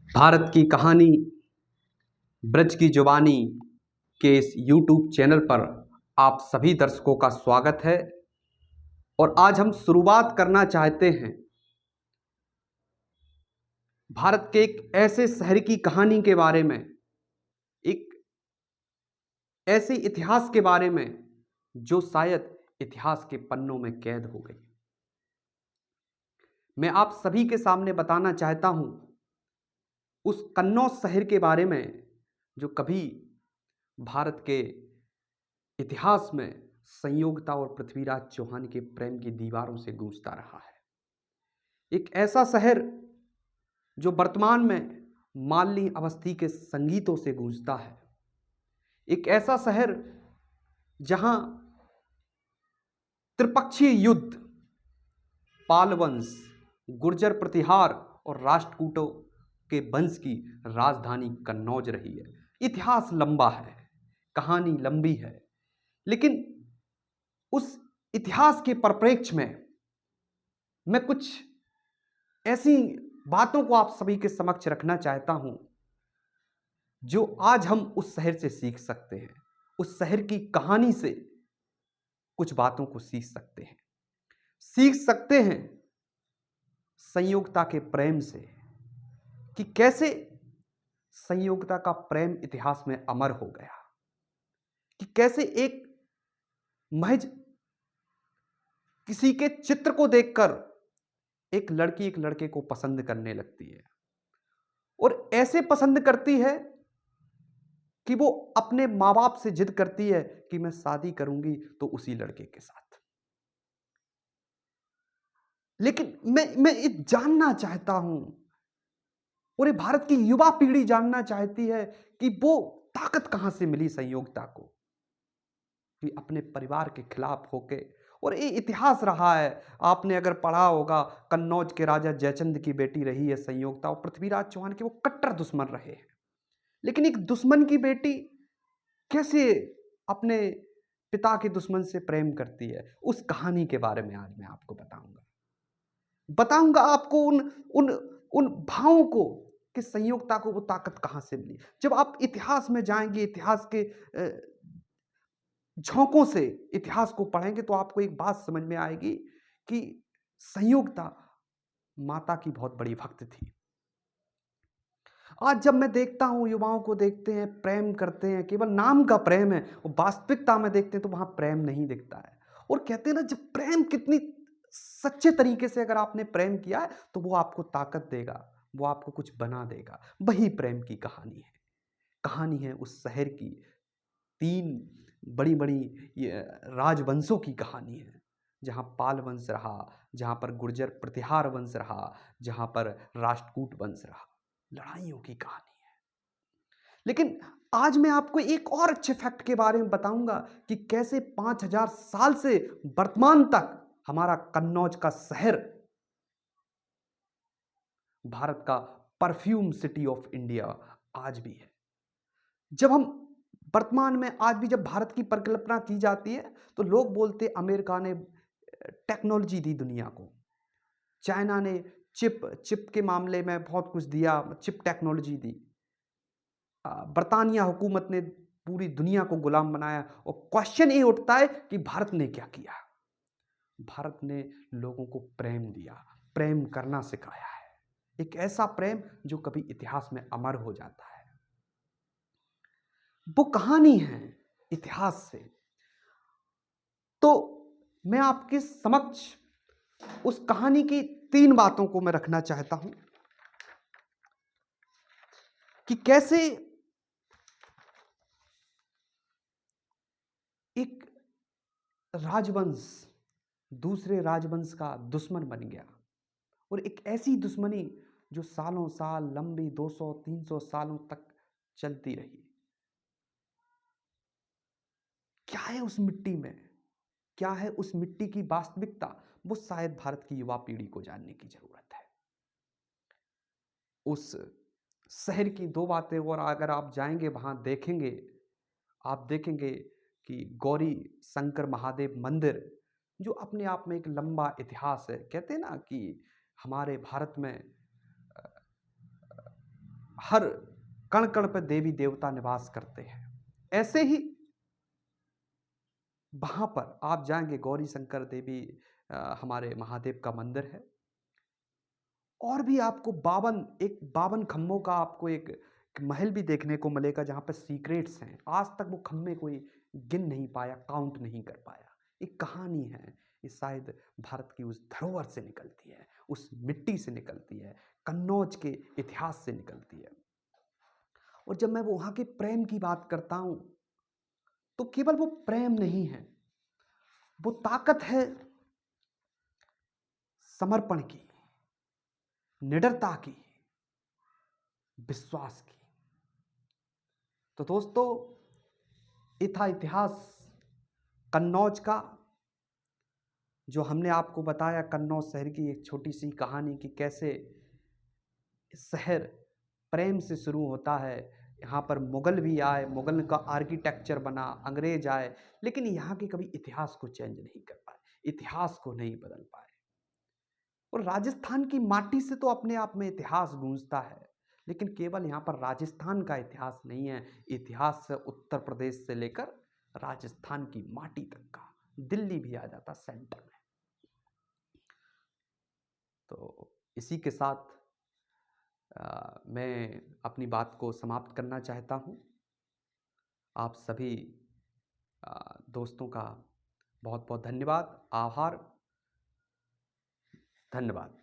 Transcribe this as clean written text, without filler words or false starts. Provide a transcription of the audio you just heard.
भारत की कहानी ब्रज की जुबानी के इस यूट्यूब चैनल पर आप सभी दर्शकों का स्वागत है। और आज हम शुरुआत करना चाहते हैं भारत के एक ऐसे शहर की कहानी के बारे में, एक ऐसे इतिहास के बारे में जो शायद इतिहास के पन्नों में कैद हो गई। मैं आप सभी के सामने बताना चाहता हूं उस कन्नौज शहर के बारे में जो कभी भारत के इतिहास में संयोगता और पृथ्वीराज चौहान के प्रेम की दीवारों से गूंजता रहा है। एक ऐसा शहर जो वर्तमान में मालिनी अवस्थी के संगीतों से गूंजता है। एक ऐसा शहर जहां त्रिपक्षीय युद्ध, पाल वंश, गुर्जर प्रतिहार और राष्ट्रकूटों के वंश की राजधानी कन्नौज रही है। इतिहास लंबा है, कहानी लंबी है, लेकिन उस इतिहास के परिप्रेक्ष्य में मैं कुछ ऐसी बातों को आप सभी के समक्ष रखना चाहता हूं जो आज हम उस शहर से सीख सकते हैं। उस शहर की कहानी से कुछ बातों को सीख सकते हैं संयोगता के प्रेम से, कि कैसे संयोगता का प्रेम इतिहास में अमर हो गया, कि कैसे एक महज किसी के चित्र को देखकर एक लड़की एक लड़के को पसंद करने लगती है, और ऐसे पसंद करती है कि वो अपने माँ बाप से जिद करती है कि मैं शादी करूंगी तो उसी लड़के के साथ। लेकिन मैं ये जानना चाहता हूं, और ये भारत की युवा पीढ़ी जानना चाहती है कि वो ताकत कहां से मिली संयोगता को, कि अपने परिवार के खिलाफ होके। और ये इतिहास रहा है, आपने अगर पढ़ा होगा, कन्नौज के राजा जयचंद की बेटी रही है संयोगता, और पृथ्वीराज चौहान के वो कट्टर दुश्मन रहे हैं। लेकिन एक दुश्मन की बेटी कैसे अपने पिता के दुश्मन से प्रेम करती है, उस कहानी के बारे में आज मैं आपको बताऊंगा आपको उन उन उन भावों को, कि संयोगता को वो ताकत कहां से मिली। जब आप इतिहास में जाएंगे, इतिहास के झोंकों से इतिहास को पढ़ेंगे, तो आपको एक बात समझ में आएगी कि संयोगता माता की बहुत बड़ी भक्त थी। आज जब मैं देखता हूं, युवाओं को देखते हैं प्रेम करते हैं, केवल नाम का प्रेम है, वो वास्तविकता में देखते हैं तो वहां प्रेम नहीं दिखता है। और कहते हैं ना, जब प्रेम कितनी सच्चे तरीके से अगर आपने प्रेम किया है तो वो आपको ताकत देगा, वो आपको कुछ बना देगा। वही प्रेम की कहानी है उस शहर की। तीन बड़ी बड़ी राजवंशों की कहानी है, जहां पाल वंश रहा, जहां पर गुर्जर प्रतिहार वंश रहा, जहां पर राष्ट्रकूट वंश रहा। लड़ाइयों की कहानी है। लेकिन आज मैं आपको एक और अच्छे फैक्ट के बारे में बताऊंगा कि कैसे 5000 साल से वर्तमान तक हमारा कन्नौज का शहर भारत का परफ्यूम सिटी ऑफ इंडिया आज भी है। जब हम वर्तमान में आज भी जब भारत की परिकल्पना की जाती है तो लोग बोलते अमेरिका ने टेक्नोलॉजी दी दुनिया को, चाइना ने चिप के मामले में बहुत कुछ दिया, चिप टेक्नोलॉजी दी, बरतानिया हुकूमत ने पूरी दुनिया को गुलाम बनाया। और क्वेश्चन ये उठता है कि भारत ने क्या किया। भारत ने लोगों को प्रेम दिया, प्रेम करना सिखाया है, एक ऐसा प्रेम जो कभी इतिहास में अमर हो जाता है। वो कहानी है इतिहास से। तो मैं आपके समक्ष उस कहानी की 3 बातों को मैं रखना चाहता हूं, कि कैसे एक राजवंश दूसरे राजवंश का दुश्मन बन गया, और एक ऐसी दुश्मनी जो सालों साल लंबी 200-300 सालों तक चलती रही। क्या है उस मिट्टी में, क्या है उस मिट्टी की वास्तविकता, वो शायद भारत की युवा पीढ़ी को जानने की जरूरत है। उस शहर की 2 बातें, और अगर आप जाएंगे वहां देखेंगे, आप देखेंगे कि गौरी शंकर महादेव मंदिर, जो अपने आप में एक लंबा इतिहास है। कहते हैं ना कि हमारे भारत में हर कण कण पर देवी देवता निवास करते हैं। ऐसे ही वहाँ पर आप जाएंगे, गौरी शंकर देवी हमारे महादेव का मंदिर है। और भी आपको 52 खम्भों का आपको एक महल भी देखने को मिलेगा, जहाँ पे सीक्रेट्स हैं। आज तक वो खम्भे कोई गिन नहीं पाया, काउंट नहीं कर पाया। एक कहानी है, ये शायद भारत की उस धरोहर से निकलती है, उस मिट्टी से निकलती है, कन्नौज के इतिहास से निकलती है। और जब मैं वो वहाँ के प्रेम की बात करता हूँ, तो केवल वो प्रेम नहीं है, वो ताकत है समर्पण की, निडरता की, विश्वास की। तो दोस्तों, ये था इतिहास कन्नौज का, जो हमने आपको बताया कन्नौज शहर की एक छोटी सी कहानी कि कैसे शहर प्रेम से शुरू होता है। यहाँ पर मुगल भी आए, मुगल का आर्किटेक्चर बना, अंग्रेज आए, लेकिन यहाँ के कभी इतिहास को चेंज नहीं कर पाए, इतिहास को नहीं बदल पाए। और राजस्थान की माटी से तो अपने आप में इतिहास गूंजता है, लेकिन केवल यहाँ पर राजस्थान का इतिहास नहीं है, इतिहास से उत्तर प्रदेश से लेकर राजस्थान की माटी तक का, दिल्ली भी आ जाता सेंटर में। तो इसी के साथ मैं अपनी बात को समाप्त करना चाहता हूँ। आप सभी दोस्तों का बहुत बहुत धन्यवाद, आभार, धन्यवाद।